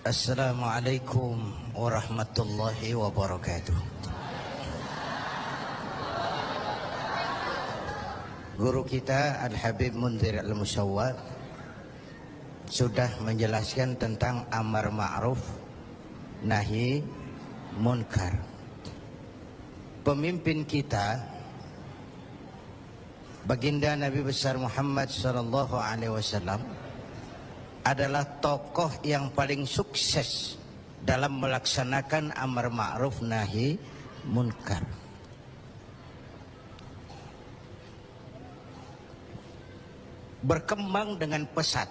Assalamualaikum warahmatullahi wabarakatuh. Guru kita Al-Habib Munzir Al-Musawwar sudah menjelaskan tentang amar ma'ruf nahi munkar. Pemimpin kita baginda Nabi besar Muhammad sallallahu alaihi wasallam adalah tokoh yang paling sukses dalam melaksanakan amar ma'ruf nahi munkar. Berkembang dengan pesat,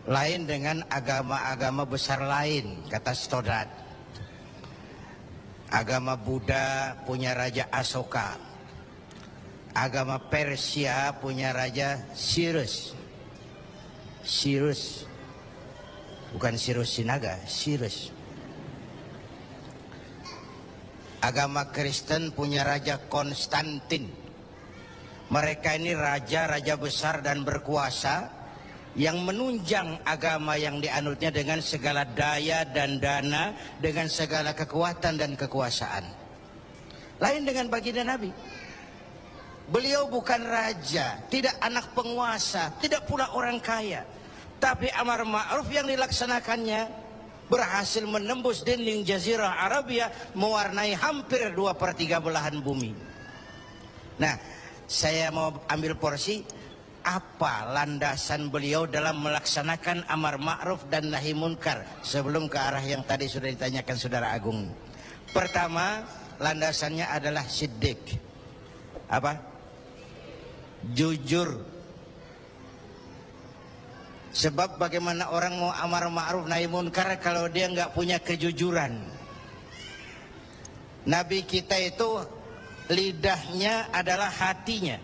lain dengan agama-agama besar lain, kata Stoddard. Agama Buddha punya Raja Asoka, agama Persia punya Raja Cyrus, bukan Cyrus Sinaga, Cyrus. Agama Kristen punya Raja Konstantin. Mereka ini raja-raja besar dan berkuasa yang menunjang agama yang dianutnya dengan segala daya dan dana, dengan segala kekuatan dan kekuasaan. Lain dengan baginda Nabi. Beliau bukan raja, tidak anak penguasa, tidak pula orang kaya. Tapi amar ma'ruf yang dilaksanakannya berhasil menembus dinding Jazirah Arabia, mewarnai hampir 2/3 belahan bumi. Nah, saya mau ambil porsi apa landasan beliau dalam melaksanakan amar ma'ruf dan nahi munkar sebelum ke arah yang tadi sudah ditanyakan Saudara Agung. Pertama, landasannya adalah siddiq. Apa? Jujur. Sebab bagaimana orang mau amar ma'ruf nahi munkar kalau dia nggak punya kejujuran. Nabi kita itu lidahnya adalah hatinya,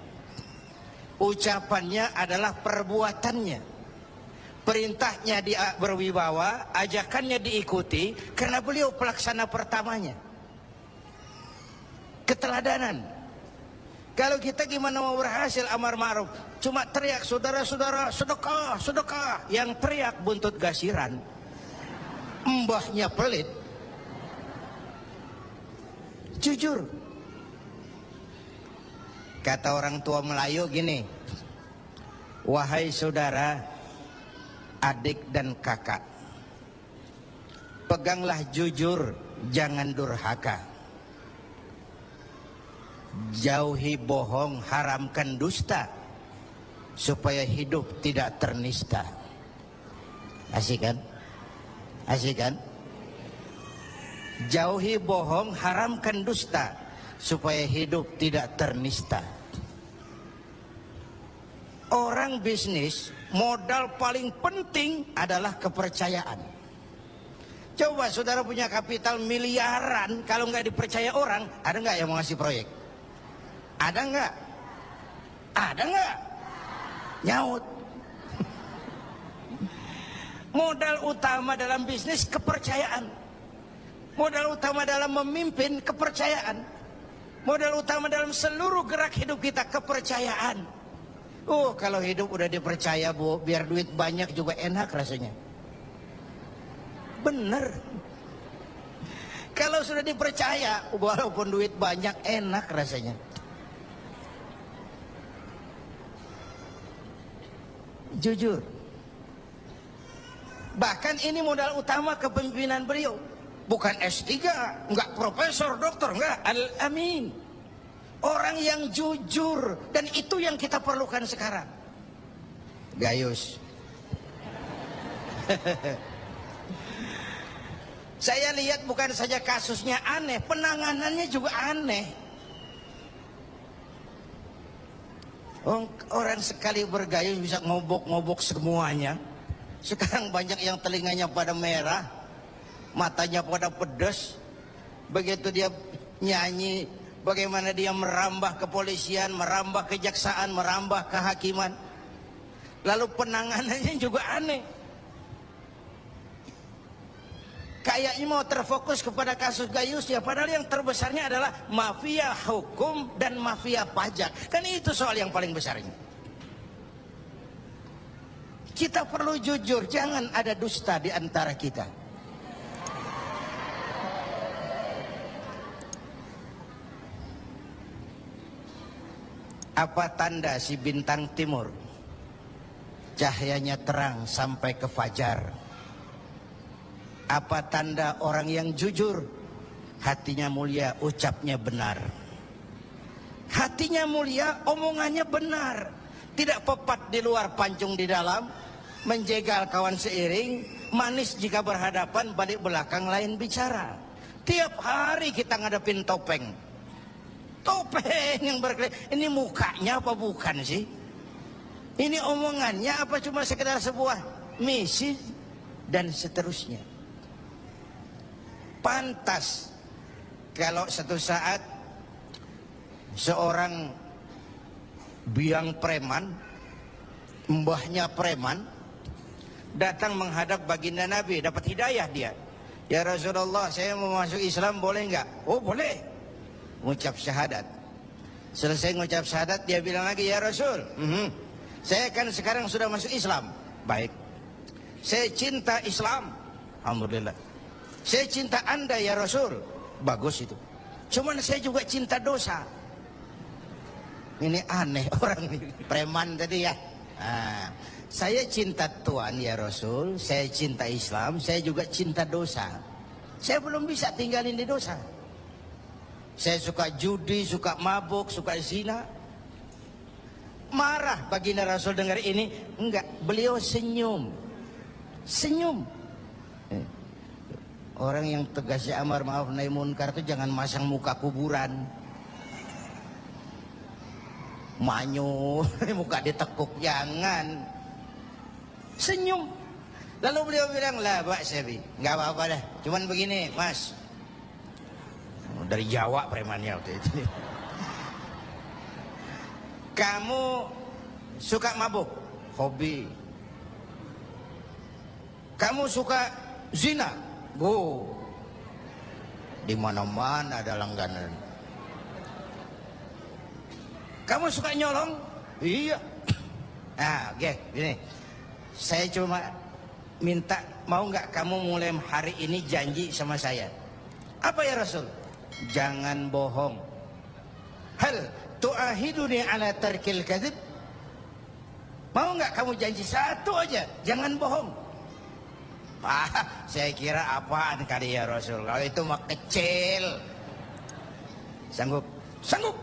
ucapannya adalah perbuatannya, perintahnya dia berwibawa, ajakannya diikuti karena beliau pelaksana pertamanya. Keteladanan. Kalau kita gimana mau berhasil amar ma'ruf? Cuma teriak, saudara-saudara, sedekah, sedekah. Yang teriak buntut gasiran, mbahnya pelit. Jujur. Kata orang tua Melayu gini, wahai saudara, adik dan kakak, peganglah jujur, jangan durhaka. Jauhi bohong, haramkan dusta, supaya hidup tidak ternista. Asik kan? Asik kan? Jauhi bohong, haramkan dusta, supaya hidup tidak ternista. Orang bisnis, modal paling penting adalah kepercayaan. Coba saudara punya kapital miliaran, kalau nggak dipercaya orang, ada nggak yang mau ngasih proyek? Ada nggak? Ada nggak? Nyaut. Modal utama dalam bisnis kepercayaan. Modal utama dalam memimpin kepercayaan. Modal utama dalam seluruh gerak hidup kita kepercayaan. Oh, kalau hidup udah dipercaya, Bu, biar duit banyak juga enak rasanya. Bener. Kalau sudah dipercaya, walaupun duit banyak enak rasanya. Jujur. Bahkan ini modal utama kepemimpinan beliau. Bukan S3, enggak profesor, doktor, enggak. Al-Amin. Orang yang jujur. Dan itu yang kita perlukan sekarang. Gayus. Saya lihat bukan saja kasusnya aneh, penanganannya juga aneh. Orang sekali bergayus bisa ngobok-ngobok semuanya. Sekarang banyak yang telinganya pada merah, matanya pada pedas. Begitu dia nyanyi, bagaimana dia merambah kepolisian, merambah kejaksaan, merambah kehakiman. Lalu penanganannya juga aneh. Kayaknya mau terfokus kepada kasus gayusnya, padahal yang terbesarnya adalah mafia hukum dan mafia pajak. Kan itu soal yang paling besarnya. Kita perlu jujur, jangan ada dusta di antara kita. Apa tanda si bintang timur cahayanya terang sampai ke fajar? Apa tanda orang yang jujur? Hatinya mulia, ucapnya benar. Hatinya mulia, omongannya benar. Tidak pepat di luar, pancung di dalam. Menjegal kawan seiring, manis jika berhadapan, balik belakang lain bicara. Tiap hari kita ngadepin topeng. Topeng yang berkeliling. Ini mukanya apa bukan sih? Ini omongannya apa cuma sekedar sebuah misi? Dan seterusnya. Pantas kalau satu saat seorang biang preman, mbahnya preman, datang menghadap baginda Nabi, dapat hidayah dia. Ya Rasulullah, saya mau masuk Islam, boleh enggak? Oh boleh. Ngucap syahadat. Selesai ngucap syahadat, dia bilang lagi, ya Rasul, saya kan sekarang sudah masuk Islam. Baik. Saya cinta Islam. Alhamdulillah. Saya cinta Anda ya Rasul. Bagus itu. Cuman saya juga cinta dosa. Ini aneh orang ini. Preman tadi ya. Saya cinta Tuhan ya Rasul, saya cinta Islam, saya juga cinta dosa. Saya belum bisa tinggalin di dosa. Saya suka judi, suka mabuk, suka zina. Marah baginda Rasul dengar ini? Enggak, beliau senyum. Senyum. Orang yang tegasnya amar ma'ruf nahi munkar itu jangan masang muka kuburan. Manyun, muka ditekuk, jangan. Senyum. Lalu beliau bilang, lah Pak Sebi, nggak apa-apa dah. Cuman begini, Mas. Dari Jawa premannya waktu itu. Kamu suka mabuk, hobi. Kamu suka zina, di mana-mana ada langganan. Kamu suka nyolong, iya. Nah, oke, gini. Saya cuma minta, mau nggak kamu mulai hari ini janji sama saya? Apa ya Rasul? Jangan bohong. Hal tu'ahiduni ala tarkil kadzib? Mau nggak kamu janji satu aja, jangan bohong? Saya kira apaan kali ya Rasul? Kalau itu mah kecil. Sanggup? Sanggup.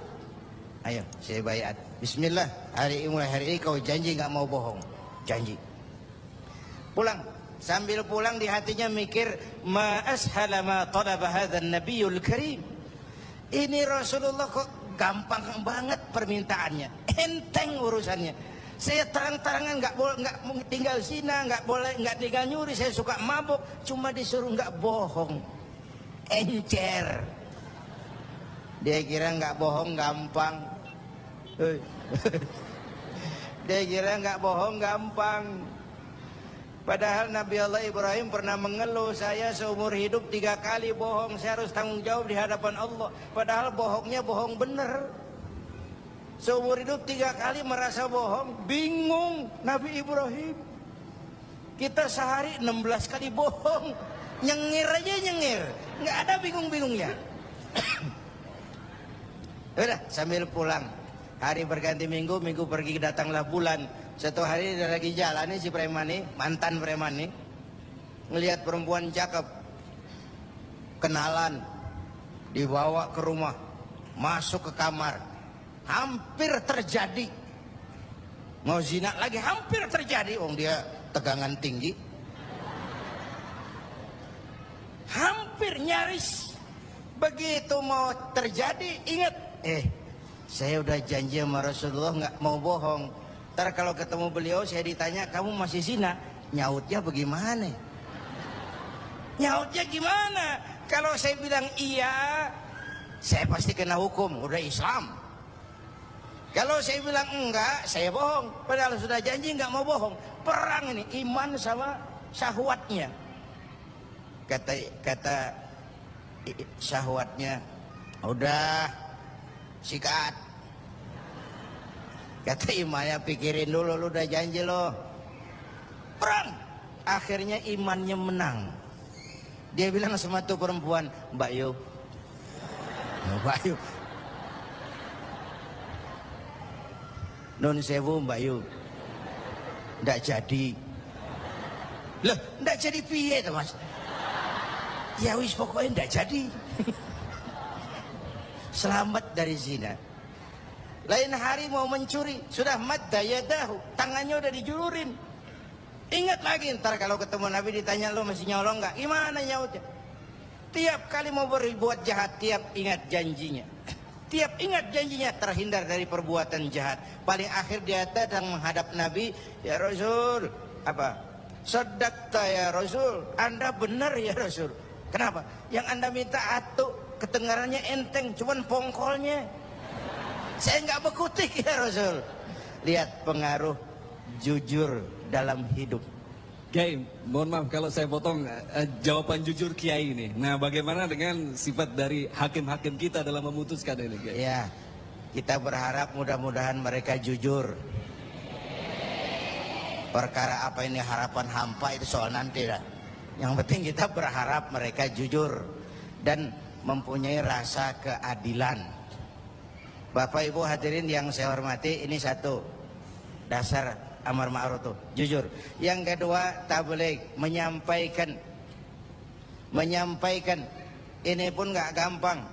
Ayo, saya bayat. Bismillah, mulai hari ini kau janji nggak mau bohong. Janji. Pulang, sambil pulang di hatinya mikir, ma ashala ma talaba hadzal nabiyul karim. Ini Rasulullah kok gampang banget permintaannya, enteng urusannya. Saya terang-terangan nggak tinggal zina, nggak tinggal nyuri, saya suka mabuk, cuma disuruh nggak bohong. Encer. Dia kira nggak bohong gampang. Dia kira nggak bohong gampang. Padahal Nabi Allah Ibrahim pernah mengeluh, saya seumur hidup 3 kali bohong, saya harus tanggung jawab di hadapan Allah. Padahal bohongnya bohong bener. Seumur hidup 3 kali merasa bohong, bingung Nabi Ibrahim. Kita sehari 16 kali bohong, nyengir aja nyengir, nggak ada bingung-bingungnya. Udah, sambil pulang, hari berganti minggu, minggu pergi, datanglah bulan. Satu hari dia lagi jalan nih si preman nih, mantan preman nih, ngelihat perempuan cakep, kenalan, dibawa ke rumah, masuk ke kamar, hampir terjadi. Mau zina lagi, hampir terjadi. Dia tegangan tinggi, hampir nyaris. Begitu mau terjadi, ingat, saya udah janji sama Rasulullah nggak mau bohong. Ntar kalau ketemu beliau saya ditanya, kamu masih zina? Nyautnya bagaimana? Nyautnya gimana? Kalau saya bilang iya, saya pasti kena hukum, udah Islam. Kalau saya bilang enggak, saya bohong. Padahal sudah janji nggak mau bohong. Perang ini, iman sama syahwatnya. Kata syahwatnya, udah sikat. Kata imannya, pikirin dulu, lu udah janji lo. perang. Akhirnya imannya menang. Dia bilang sama tuh perempuan, Mbak Yu, Mbak Yu, non sewu Mbak Yu, ndak jadi. Loh, ndak jadi piye tuh Mas? Ya wis pokoknya ndak jadi. Selamat dari zina. Lain hari mau mencuri, sudah madda yadahu, tangannya udah dijulurin. Ingat lagi ntar kalau ketemu Nabi ditanya, lo masih nyolong nggak? Gimana nyautnya? Tiap kali mau berbuat jahat, tiap ingat janjinya. Tiap ingat janjinya terhindar dari perbuatan jahat. Paling akhir dia datang menghadap Nabi, ya Rasul, apa? Sadaqta ya Rasul, Anda benar ya Rasul. Kenapa? Yang Anda minta atuk, kedengarannya enteng, cuman pongkolnya. Saya nggak bekutik ya Rasul. Lihat pengaruh jujur dalam hidup. Kiai, mohon maaf kalau saya potong jawaban jujur Kiai ini. Nah, bagaimana dengan sifat dari hakim-hakim kita dalam memutuskan ini, Kiai? Ya, kita berharap mudah-mudahan mereka jujur. Perkara apa ini harapan hampa itu soal nanti lah. Yang penting kita berharap mereka jujur dan mempunyai rasa keadilan. Bapak Ibu hadirin yang saya hormati, ini satu dasar amar ma'ruf tuh, jujur. Yang kedua, tabligh, menyampaikan ini pun nggak gampang.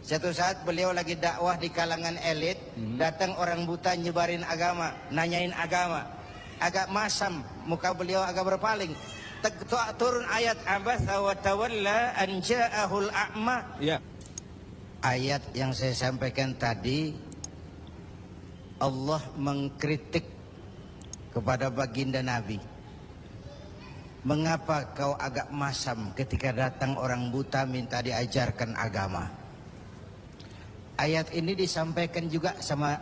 Satu saat beliau lagi dakwah di kalangan elit, datang orang buta nyebarin agama, nanyain agama, agak masam, muka beliau agak berpaling. Turun ayat abasa wa tawalla an ja'ahul a'ma. Ya. Ayat yang saya sampaikan tadi, Allah mengkritik kepada baginda Nabi. Mengapa kau agak masam ketika datang orang buta minta diajarkan agama? Ayat ini disampaikan juga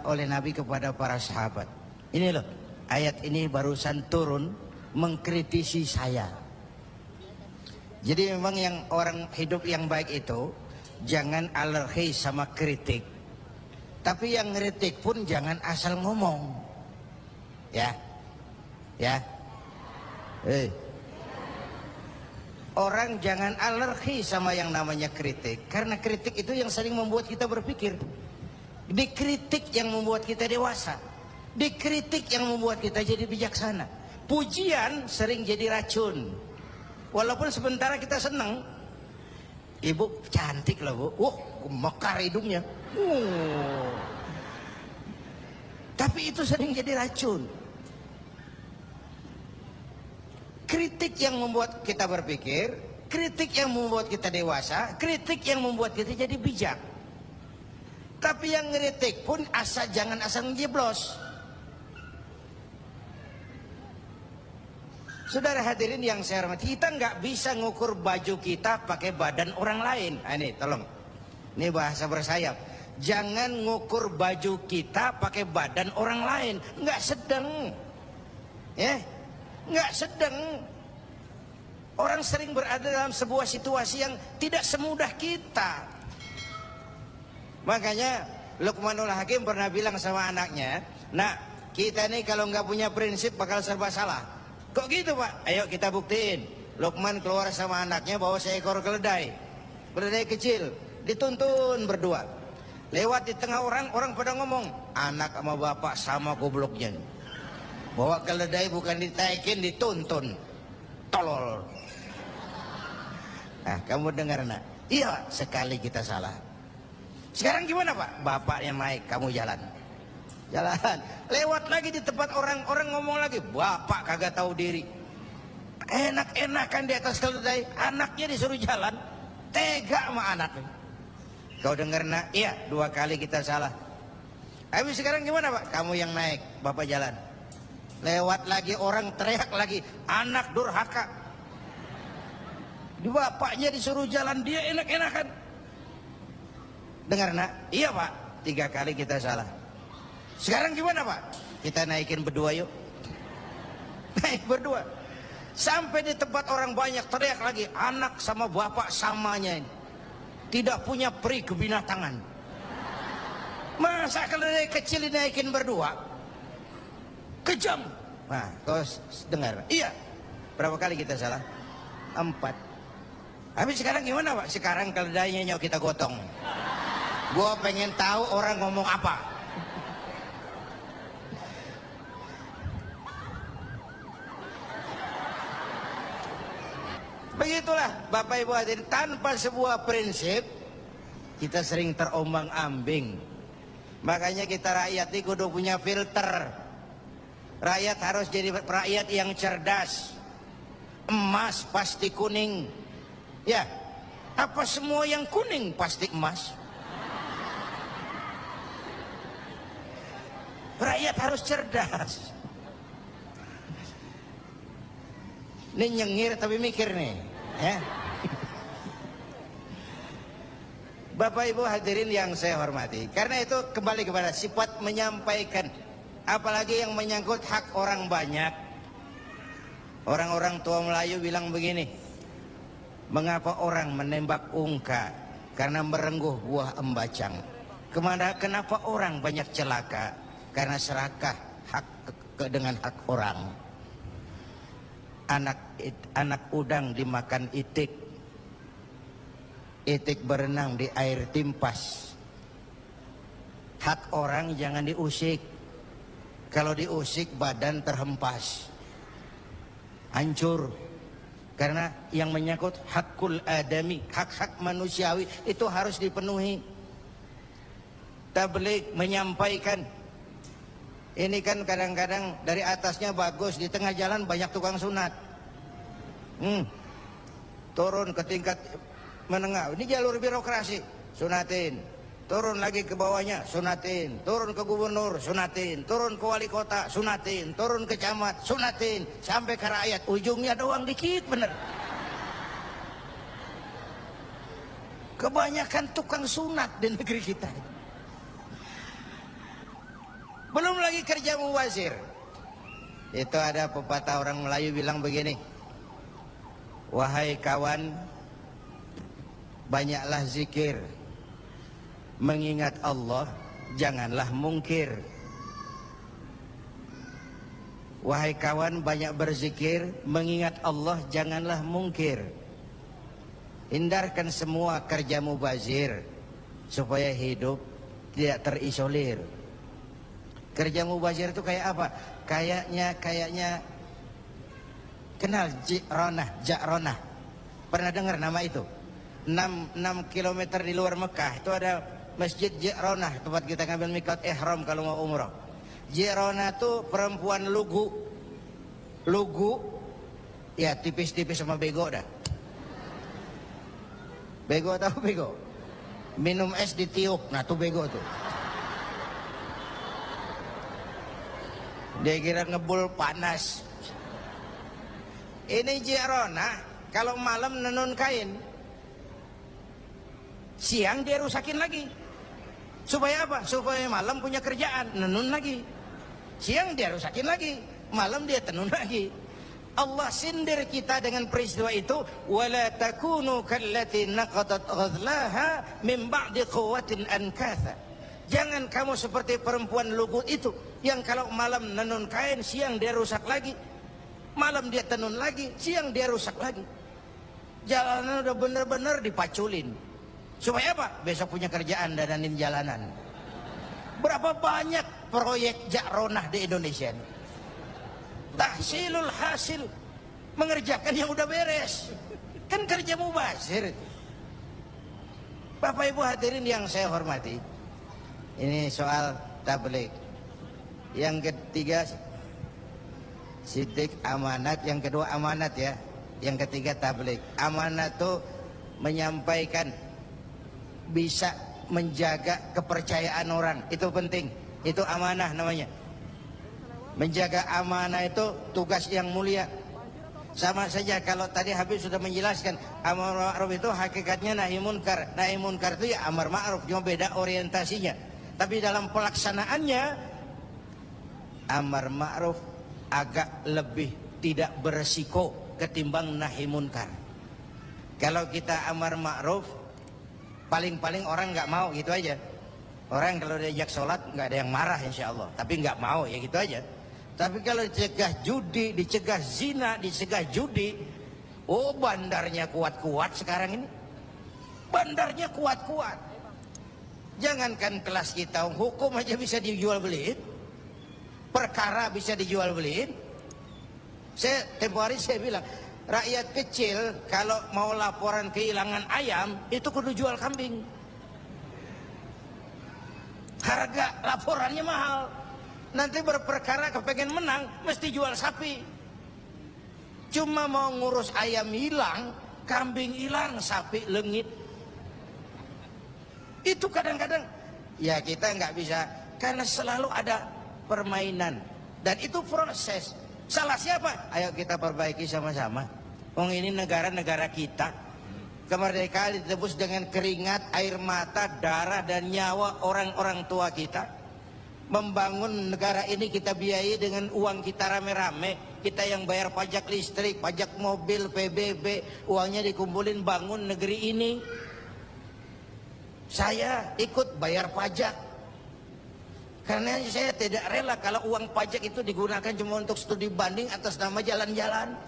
oleh Nabi kepada para sahabat. Ini loh, ayat ini barusan turun mengkritisi saya. Jadi memang yang orang hidup yang baik itu jangan alergi sama kritik. Tapi yang kritik pun jangan asal ngomong. Ya. Orang jangan alergi sama yang namanya kritik, karena kritik itu yang sering membuat kita berpikir. Dikritik yang membuat kita dewasa. Dikritik yang membuat kita jadi bijaksana. Pujian sering jadi racun. Walaupun sementara kita senang. Ibu cantik lah Bu. Mekar hidungnya. Tapi itu sering jadi racun. Kritik yang membuat kita berpikir, kritik yang membuat kita dewasa, kritik yang membuat kita jadi bijak. Tapi yang ngeritik pun jangan asal ngejeblos. Saudara hadirin yang saya hormati, kita nggak bisa ngukur baju kita pakai badan orang lain. Ini tolong, ini bahasa bersayap. Jangan ngukur baju kita pakai badan orang lain. Nggak sedang, ya, nggak sedang. Orang sering berada dalam sebuah situasi yang tidak semudah kita. Makanya Luqmanul Hakim pernah bilang sama anaknya, "Nak, kita nih kalau nggak punya prinsip bakal serba salah." Kok gitu Pak? Ayo kita buktiin. Luqman keluar sama anaknya bawa seekor keledai. Keledai kecil, dituntun berdua. Lewat di tengah orang pada ngomong, anak sama bapak sama gobloknya. Bawa keledai bukan ditaikin, dituntun. Tolol. Nah, kamu dengar nak? Iya, sekali kita salah. Sekarang gimana Pak? Bapaknya naik, kamu jalan. Jalan. Lewat lagi di tempat orang ngomong lagi, bapak kagak tahu diri. Enak-enakan di atas keledai, anaknya disuruh jalan. Tega sama anaknya. Kau dengar nak? Iya, 2 kali kita salah. Habis sekarang gimana Pak? Kamu yang naik, bapak jalan. Lewat lagi orang teriak lagi, anak durhaka. Di bapaknya disuruh jalan, dia enak-enakan. Dengar nak? Iya Pak, 3 kali kita salah. Sekarang gimana Pak? Kita naikin berdua yuk. Naik berdua. Sampai di tempat orang banyak teriak lagi, anak sama bapak samanya ini. Tidak punya peri kebinatangan. Masa keledai kecil dinaikin berdua? Kejam. Nah, kau dengar. Iya. Berapa kali kita salah? 4. Tapi sekarang gimana Pak? Sekarang keledainya nyok kita gotong. Gua pengen tahu orang ngomong apa. Begitulah Bapak Ibu hadirin, tanpa sebuah prinsip kita sering terombang-ambing. Makanya kita rakyat ini kudu punya filter. Rakyat harus jadi rakyat yang cerdas. Emas pasti kuning. Ya, apa semua yang kuning pasti emas? Rakyat harus cerdas. Ini nyengir tapi mikir nih, ya. Bapak Ibu hadirin yang saya hormati, karena itu kembali kepada sifat menyampaikan, apalagi yang menyangkut hak orang banyak. Orang-orang tua Melayu bilang begini, mengapa orang menembak ungka? Karena merengguh buah embacang. Kenapa orang banyak celaka? Karena serakah dengan hak orang. Anak udang dimakan itik, itik berenang di air timpas. Hak orang jangan diusik. Kalau diusik badan terhempas, hancur. Karena yang menyangkut hakul adami, hak-hak manusiawi itu harus dipenuhi. Tabligh menyampaikan. Ini kan kadang-kadang dari atasnya bagus, di tengah jalan banyak tukang sunat. Turun ke tingkat menengah, ini jalur birokrasi, sunatin. Turun lagi ke bawahnya, sunatin. Turun ke gubernur, sunatin. Turun ke wali kota, sunatin. Turun ke camat, sunatin. Sampai ke rakyat, ujungnya doang dikit bener. Kebanyakan tukang sunat di negeri kita. Belum lagi kerja mubazir. Itu ada pepatah orang Melayu bilang begini, wahai kawan, banyaklah zikir, mengingat Allah, janganlah mungkir. Wahai kawan, banyak berzikir, mengingat Allah, janganlah mungkir. Hindarkan semua kerja mubazir supaya hidup tidak terisolir. Kerja mubazir itu kayak apa? Kayaknya kenal Ja'ronah. Pernah dengar nama itu? 6 kilometer di luar Mekah itu ada Masjid Ja'ronah, tempat kita ngambil mikot ihram kalau mau umrah. Ja'ronah itu perempuan lugu, ya tipis-tipis sama bego dah. Bego tahu bego? Minum es ditiup, nah tuh bego tuh. Dia kira ngebul panas. Ini Ja'ronah kalau malam nenun kain, siang dia rusakin lagi. Supaya apa? Supaya malam punya kerjaan, nenun lagi. Siang dia rusakin lagi, malam dia tenun lagi. Allah sindir kita dengan peristiwa itu, wala takunu kallati naqadat ghadlaha min ba'di quwwatin ankatha. Jangan kamu seperti perempuan lugu itu yang kalau malam nenun kain, siang dia rusak lagi. Malam dia tenun lagi, siang dia rusak lagi. Jalanan udah bener-bener dipaculin. Supaya apa? Besok punya kerjaan dananin jalanan. Berapa banyak proyek Ja'ronah di Indonesia ini? Tahsilul hasil, mengerjakan yang udah beres. Kan kerja mubazir. Bapak Ibu hadirin yang saya hormati, ini soal tabligh. Yang ketiga sidik amanat, yang kedua amanat ya. Yang ketiga tabligh. Amanat itu menyampaikan, bisa menjaga kepercayaan orang, itu penting. Itu amanah namanya. Menjaga amanah itu tugas yang mulia. Sama saja kalau tadi Habib sudah menjelaskan, amar ma'ruf itu hakikatnya nahi munkar. Nahi munkar itu ya amar ma'ruf, cuma beda orientasinya. Tapi dalam pelaksanaannya amar ma'ruf agak lebih tidak beresiko ketimbang nahi munkar. Kalau kita amar ma'ruf, paling-paling orang nggak mau gitu aja. Orang kalau diajak sholat nggak ada yang marah insya Allah, tapi nggak mau ya gitu aja. Tapi kalau dicegah judi, dicegah zina, dicegah judi, oh bandarnya kuat-kuat sekarang ini. Bandarnya kuat-kuat. Jangankan kelas kita, hukum aja bisa dijual beliin. Perkara bisa dijual beliin. Saya tempo hari saya bilang, rakyat kecil kalau mau laporan kehilangan ayam, itu kudu jual kambing. Harga laporannya mahal. Nanti berperkara kepengen menang, mesti jual sapi. Cuma mau ngurus ayam hilang, kambing hilang, sapi lengit. Itu kadang-kadang, ya kita nggak bisa, karena selalu ada permainan. Dan itu proses. Salah siapa? Ayo kita perbaiki sama-sama. Ini negara-negara kita. Kemerdekaan ditebus dengan keringat, air mata, darah, dan nyawa orang-orang tua kita. Membangun negara ini kita biayai dengan uang kita rame-rame. Kita yang bayar pajak listrik, pajak mobil, PBB, uangnya dikumpulin bangun negeri ini. Saya ikut bayar pajak. Karena saya tidak rela kalau uang pajak itu digunakan cuma untuk studi banding atas nama jalan-jalan.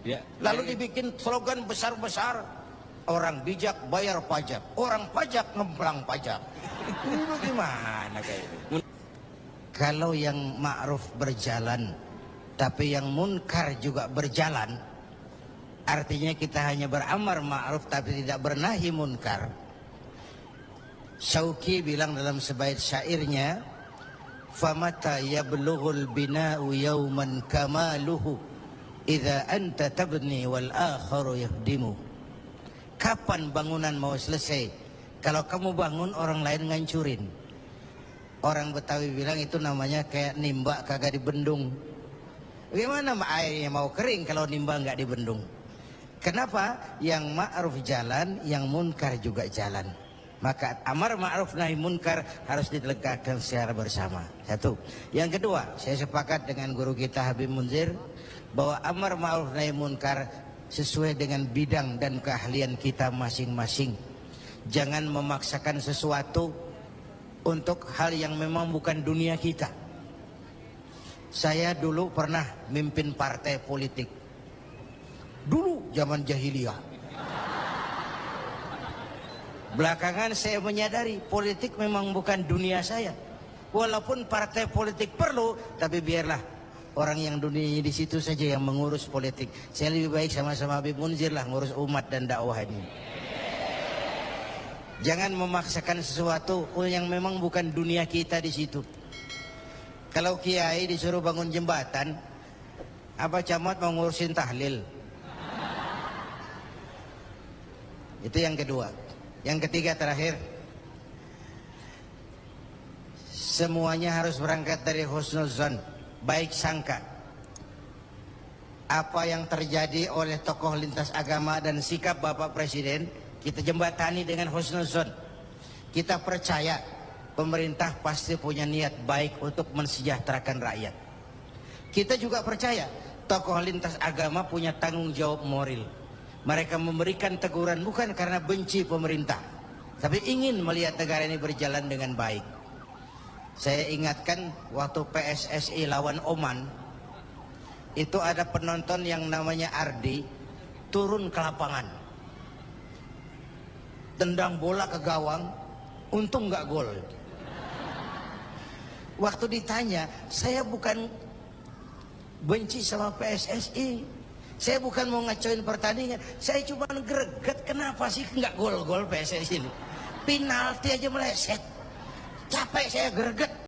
Ya. Lalu dibikin slogan besar-besar, orang bijak bayar pajak, orang pajak ngemplang pajak. Ini bagaimana kayak itu? Kalau yang ma'ruf berjalan, tapi yang munkar juga berjalan, artinya kita hanya beramar ma'ruf tapi tidak bernahi munkar. Syauqi bilang dalam sebaik syairnya, famata yablughul bina'u yawman kamaluhu idza anta tabni wal akharu yahdimu. Kapan bangunan mau selesai? Kalau kamu bangun orang lain ngancurin. Orang Betawi bilang itu namanya kayak nimba kagak dibendung. Bagaimana airnya mau kering kalau nimba nggak dibendung? Kenapa? Yang ma'ruf jalan, yang munkar juga jalan. Maka amar ma'ruf nahi munkar harus ditegakkan secara bersama. Satu. Yang kedua, saya sepakat dengan guru kita Habib Munzir bahwa amar ma'ruf nahi munkar sesuai dengan bidang dan keahlian kita masing-masing. Jangan memaksakan sesuatu untuk hal yang memang bukan dunia kita. Saya dulu pernah mimpin partai politik. Dulu zaman jahiliyah. Belakangan saya menyadari politik memang bukan dunia saya. Walaupun partai politik perlu, tapi biarlah orang yang dunianya di situ saja yang mengurus politik. Saya lebih baik sama-sama Habib Munzir lah ngurus umat dan dakwah ini. Jangan memaksakan sesuatu yang memang bukan dunia kita di situ. Kalau kiai disuruh bangun jembatan, apa camat mau ngurusin tahlil? Itu yang kedua. Yang ketiga terakhir, semuanya harus berangkat dari husnuzon, baik sangka. Apa yang terjadi oleh tokoh lintas agama dan sikap Bapak Presiden, kita jembatani dengan husnuzon. Kita percaya pemerintah pasti punya niat baik untuk mensejahterakan rakyat. Kita juga percaya tokoh lintas agama punya tanggung jawab moral. Mereka memberikan teguran bukan karena benci pemerintah, tapi ingin melihat negara ini berjalan dengan baik. Saya ingatkan waktu PSSI lawan Oman, itu ada penonton yang namanya Ardi turun ke lapangan, tendang bola ke gawang, untung nggak gol. Waktu ditanya, saya bukan benci sama PSSI, saya bukan mau ngacoin pertandingan, saya cuma greget kenapa sih nggak gol-gol PSSI ini, penalti aja meleset, capek saya greget.